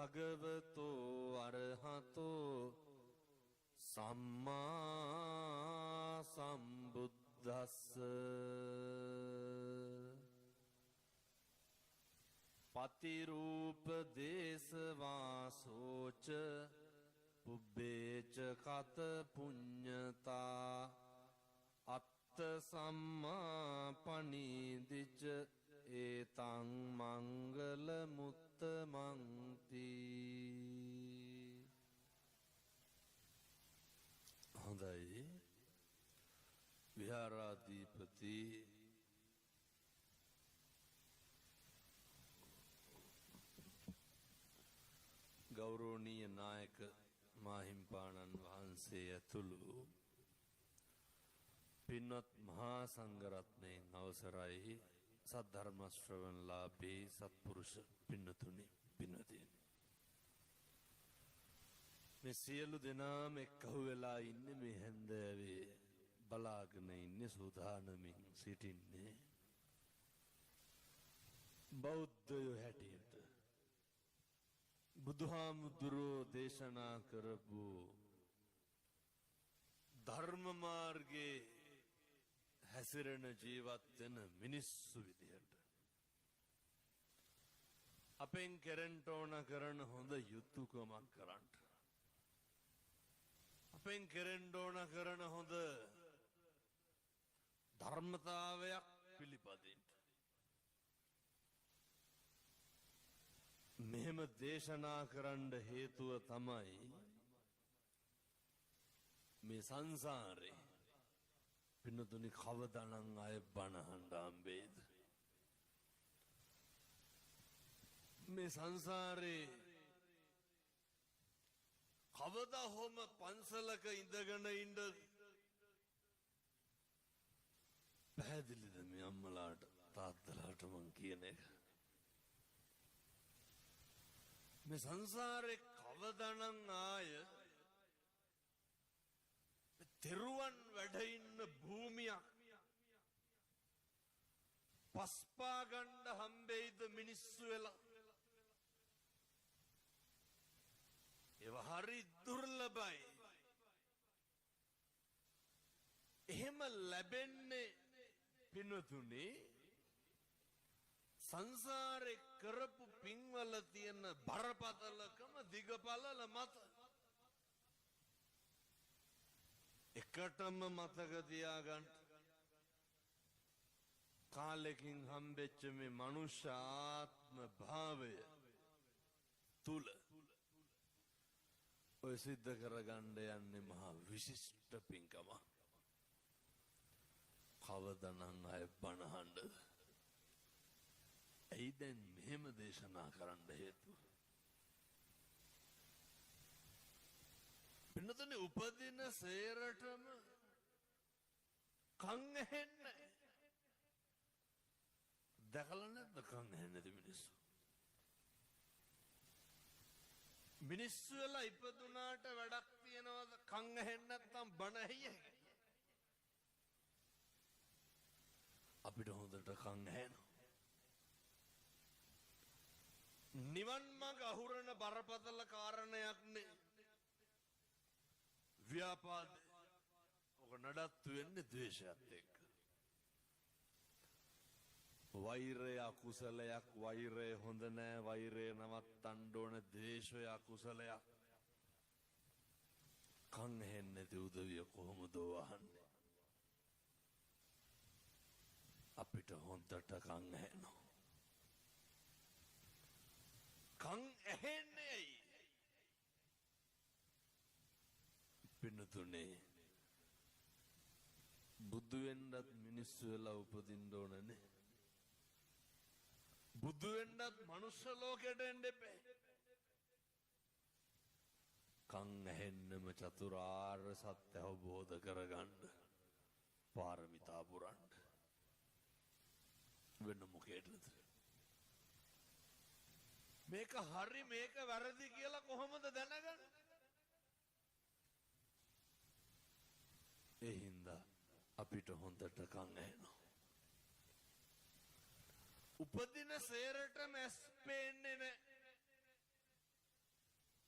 භගවතෝ අරහතෝ සම්මා සම්බුද්දස්ස පතිරූප දේශවාසෝච පුබ්බේච කත පුඤ්ඤතා අත්ත සම්මා පනීදිච ඒතං මංගල මුත්තමන්ති. හොඳයි. විහාරාධිපති ගෞරවනීය නායක මාහිම්පාණන් වහන්සේ ඇතුළු පින්වත් මහා සංඝරත්නයන් අවසරයි සද්ධර්ම ශ්‍රවණලාභී සත්පුරුෂ පින්නතුනි පින්නතියනි. මේ සියලු දෙනාම එක්කහු වෙලා ඉන්නේ මේ හැන්දෑවේ බලාගෙන ඉන්නේ සූදානමින් සිටින්නේ බෞද්ධයෝ හැටියට බුදුහාමුදුරුවෝ දේශනා කරපු ධර්ම මාර්ගයේ හැසිරෙන ජීවත් වෙන මිනිස්සු විදියට අපෙන් කෙරෙන්න ඕන කරන හොඳ යුතුයකමක් කරන්න. අපෙන් කෙරෙන්න ඕන කරන හොඳ ධර්මතාවයක් පිළිපදින්න. මෙහෙම දේශනා කරන්න හේතුව තමයි මේ සංසාරේ පින්නතුනි කවදානම් අය බණහඬ හම්බෙයිද? මේ සංසාරේ කවදා හොම පන්සලක ඉඳගෙන ඉන්න පැහැදිලිද මේ අම්මලාට තාත්තලාට මං කියන එක? මේ සංසාරේ කවදානම් ආය තෙරුවන් වැඩ ඉන්න භූමියක් පස්පා ගන්න හම්බෙයිද මිනිස්සු වෙලා? ඒව හරි දුර්ලභයි. එහෙම ලැබෙන්නේ පින්වතුනි සංසාරේ කරපු පින්වල තියෙන බරපතලකම දිගපළල මත. එකටම මතක තියාගන්න කාලෙකින් හම්බෙච්ච මේ මනුෂ්‍ය ආත්ම භාවය තුල ඔය සිද්ධ කරගන්න යන්නේ මහා විශිෂ්ට පින්කම. කවදානම් අය බණහඬ ඇයි දැන් මෙහෙම දේශනා කරන්න හේතුව? පින්නතුනි උපදින සේරටම කන් ඇහෙන්නේ. දැකලා නැද්ද කන් ඇහෙන්නේ නැති මිනිස්සු? මිනිස්සු වෙලා ඉපදුනාට වැඩක් තියනවද කන් ඇහෙන්නේ නැත්නම් බණ ඇහිය? අපිට හොඳට කන් ඇහෙනවා. නිවන් මඟ අහුරන බරපතල කාරණයක් නේ ව්‍යාපාද. ඔක නඩත්තු වෙන්නේ ද්වේෂයත් එක්ක. වෛරය අකුසලයක්, වෛරය හොඳ නෑ, වෛරය නවත්තන්න ඕන, ද්වේෂය අකුසලයක්. කන් ඇහෙන්නේ නැති උදවිය කොහොමද වහන්නේ? අපිට හොඳට කන් ඇහෙනවා. කන් ඇහෙන්නේ ඇයි? පින්නතුනේ බුදු වෙන්නත් මිනිස්සු වෙලා උපදින්න ඕනනේ. බුදු වෙන්නත් මනුෂ්‍ය ලෝකෙට එන්න එපා. කන් ඇහෙන්නම චතුරාර්ය සත්‍ය අවබෝධ කරගන්න පාරමිතා පුරන්න. වෙන මොකේදද? මේක හරි මේක වැරදි කියලා කොහොමද දැනගන්නේ? ඒ හින්දා අපිට හොඳට කන් ඇහෙනවා. උපදින සේරටම ඇස් පේන්නේ නැහැ.